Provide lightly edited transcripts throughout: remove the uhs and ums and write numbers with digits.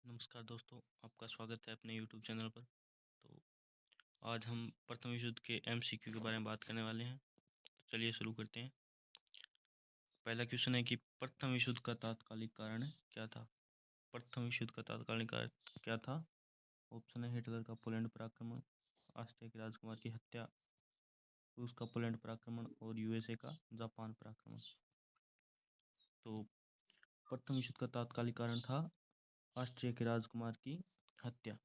नमस्कार दोस्तों, आपका स्वागत है अपने यूट्यूब चैनल पर। तो आज हम प्रथम विश्व युद्ध के एमसीक्यू के बारे में बात करने वाले हैं। तो चलिए शुरू करते हैं। पहला क्वेश्चन है कि प्रथम विश्व युद्ध का तात्कालिक कारण क्या था। प्रथम विश्व युद्ध का तात्कालिक कारण क्या था। ऑप्शन है हिटलर का पोलैंड पर आक्रमण, ऑस्ट्रिया के राजकुमार की हत्या, रूस का पोलैंड पर आक्रमण और यूएसए का जापान पर आक्रमण। तो प्रथम विश्व युद्ध का तात्कालिक कारण था ऑस्ट्रिया के राजकुमार की हत्या।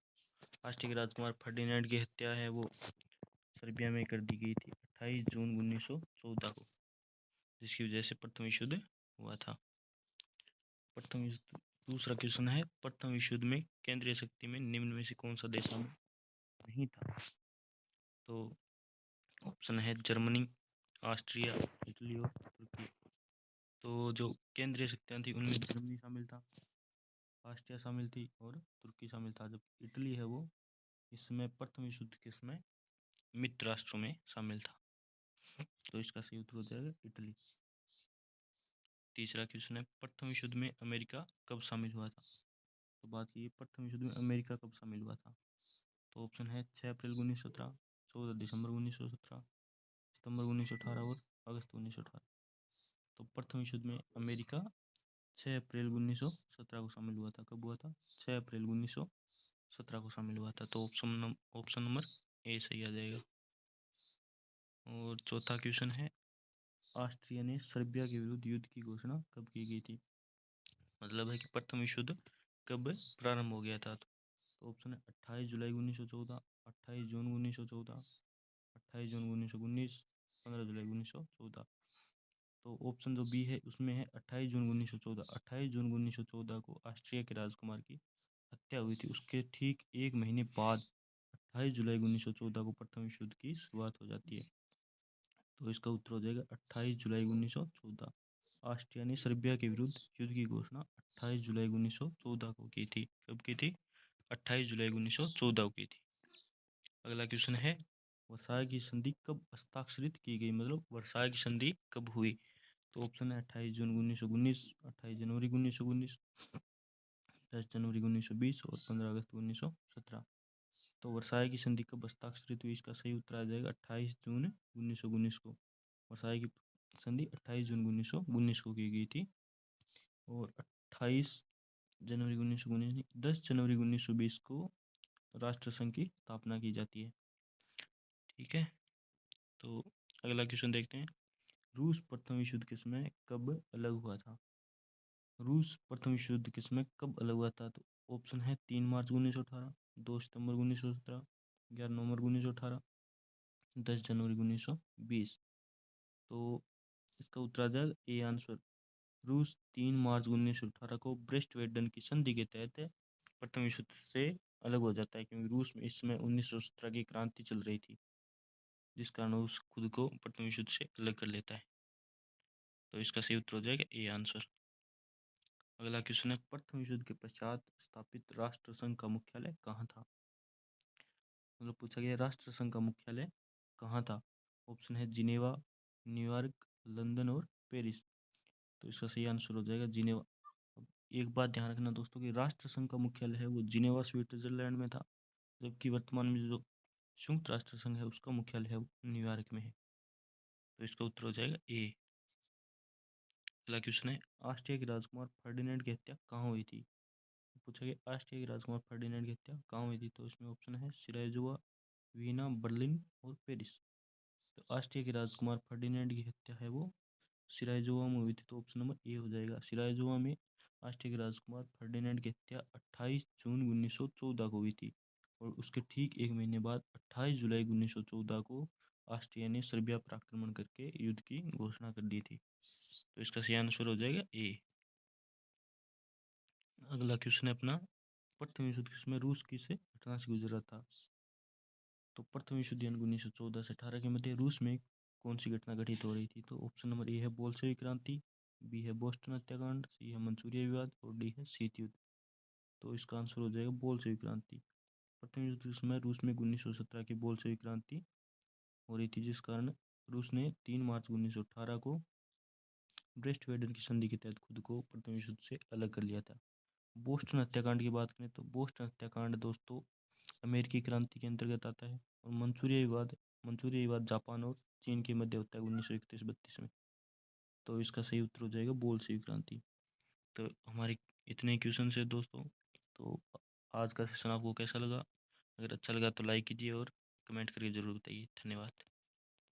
ऑस्ट्रिया के राजकुमार फर्डिनेंड की हत्या है वो सर्बिया में कर दी गई थी 28 जून 1914 को, जिसकी वजह से प्रथम विश्व युद्ध हुआ था। प्रथम विश्व दूसरा क्वेश्चन है, प्रथम विश्व युद्ध में केंद्रीय शक्ति में निम्न में से कौन सा देश शामिल नहीं था। तो ऑप्शन है जर्मनी, ऑस्ट्रिया, इटली और तुर्की। तो जो केंद्रीय शक्तियाँ थी उनमें जर्मनी शामिल था, ऑस्ट्रिया शामिल थी और तुर्की शामिल था। जब इटली है वो इसमें प्रथम विश्व युद्ध के समय मित्र राष्ट्रों में शामिल था। तो इसका सही उत्तर हो जाएगा इटली। तीसरा क्वेश्चन है, प्रथम विश्व युद्ध में अमेरिका कब शामिल हुआ था। तो बात की प्रथम विश्व युद्ध में अमेरिका कब शामिल हुआ था। तो ऑप्शन है 6 अप्रैल 1917, 14 दिसंबर 1917, सितंबर 1918 और अगस्त 1918। तो प्रथम विश्व युद्ध में अमेरिका 6 अप्रैल 1917 को शामिल हुआ था। कब हुआ था? 6 अप्रैल 1917 को शामिल हुआ था। तो ऑप्शन नंबर ए सही आ जाएगा। और चौथा क्वेश्चन है, ऑस्ट्रिया ने सर्बिया के विरुद्ध युद्ध की घोषणा कब की गई थी। मतलब है कि प्रथम विश्व युद्ध कब प्रारंभ हो गया था। तो ऑप्शन है 28 जुलाई 1914, 28 जून 1914, 28 जून 1919, 15 जुलाई 1914। तो ऑप्शन जो बी है उसमें है 28 जून 1914। 28 जून 1914 को ऑस्ट्रिया के राजकुमार की हत्या हुई थी। उसके ठीक एक महीने बाद 28 जुलाई 1914 को प्रथम विश्व युद्ध की शुरुआत हो जाती है। तो इसका उत्तर हो जाएगा 28 जुलाई 1914। ऑस्ट्रिया ने सर्बिया के विरुद्ध युद्ध की घोषणा 28 जुलाई 1914 को की थी। कब की थी? 28 जुलाई 1914 को की थी। अगला क्वेश्चन है, वर्साय की संधि कब हस्ताक्षरित की गई। मतलब वर्साय की संधि कब हुई। तो ऑप्शन है 28 जून 1919, 28 जनवरी 1919, 10 जनवरी 1920 और 15 अगस्त 1917। तो वर्साय की संधि कब हस्ताक्षरित हुई, इसका सही उत्तर आ जाएगा 28 जून 1919 को। वर्साय की संधि 28 जून 1919 को की गई थी। और 28 जनवरी 1919 10 जनवरी 1920 को राष्ट्रसंघ की स्थापना की जाती है। ठीक है, तो अगला क्वेश्चन देखते हैं, रूस प्रथम विश्व युद्ध के समय कब अलग हुआ था। रूस प्रथम विश्व युद्ध के समय कब अलग हुआ था। तो ऑप्शन है 3 मार्च 1918, 2 सितंबर 1917, 11 नवंबर 1918, 10 जनवरी 1920। तो इसका उत्तर आ जाएगा ए आंसर। रूस 3 मार्च 1918 को ब्रेस्ट वेटन की संधि के तहत प्रथम विश्व युद्ध से अलग हो जाता है, क्योंकि रूस में इस समय 1917 की क्रांति चल रही थी, जिस कारण रूस खुद को प्रथम विश्व युद्ध से अलग कर लेता है। तो इसका सही उत्तर हो जाएगा ए आंसर। अगला क्वेश्चन है, प्रथम विश्व युद्ध के पश्चात स्थापित राष्ट्रसंघ का मुख्यालय कहाँ था। मतलब पूछा गया राष्ट्रसंघ का मुख्यालय कहाँ था। ऑप्शन है जिनेवा, न्यूयॉर्क, लंदन और पेरिस। तो इसका सही आंसर हो जाएगा जिनेवा। अब एक बात ध्यान रखना दोस्तों कि राष्ट्रसंघ का मुख्यालय है वो जिनेवा स्विट्जरलैंड में था, जबकि वर्तमान में जो संयुक्त राष्ट्र संघ है उसका मुख्यालय है वो न्यूयॉर्क में है। तो इसका उत्तर हो जाएगा ए। अगला क्वेश्चन है, ऑस्ट्रिया के राजकुमार फर्डिनेंड की हत्या कहाँ हुई थी। पूछा गया ऑस्ट्रिया के राजकुमार फर्डिनेंड की हत्या कहाँ हुई थी। तो इसमें ऑप्शन है सिराजुआ, वीना, बर्लिन और पेरिस। तो ऑस्ट्रिया के राजकुमार फर्डिनेंड की हत्या है वो सिराजुआ में हुई थी। तो ऑप्शन नंबर ए हो जाएगा। सिराजुआ में ऑस्ट्रिया के राजकुमार फर्डिनेंड की हत्या 28 जून 1914 को हुई थी। और उसके ठीक एक महीने बाद 28 जुलाई 1914 को ऑस्ट्रिया ने सर्बिया पर आक्रमण करके युद्ध की घोषणा कर दी थी। तो इसका सही आंसर हो जाएगा ए। अगला क्वेश्चन है अपना, प्रथम विश्व युद्ध के समय रूस किस घटना से गुजरा था। तो प्रथम विश्व युद्ध 1914 से 18 के मध्य रूस में कौन सी घटना घटित हो रही थी। तो ऑप्शन नंबर ए है बोल्शेविक क्रांति, बी है बोस्टन हत्याकांड, सी है मंचूरिया विवाद और डी है शीत युद्ध। तो इसका आंसर हो जाएगा बोल्शेविक क्रांति। प्रथम युद्ध के समय रूस में 1917 की बोल्शेविक क्रांति हो रही थी, जिस कारण रूस ने 3 मार्च 1918 को ब्रेस्ट वेटन की संधि के तहत खुद को प्रथम विश्व युद्ध से अलग कर लिया था। बोस्टन हत्याकांड की बात करें तो बोस्टन हत्याकांड दोस्तों अमेरिकी क्रांति के अंतर्गत आता है। और मंचूरिया विवाद जापान और चीन के मध्य होता है 1931-32 में। तो इसका सही उत्तर हो जाएगा बोल्शेविक क्रांति। तो हमारे इतने क्वेश्चन है दोस्तों। तो आज का सेशन आपको कैसा लगा? अगर अच्छा लगा तो लाइक कीजिए और कमेंट करके ज़रूर बताइए। धन्यवाद।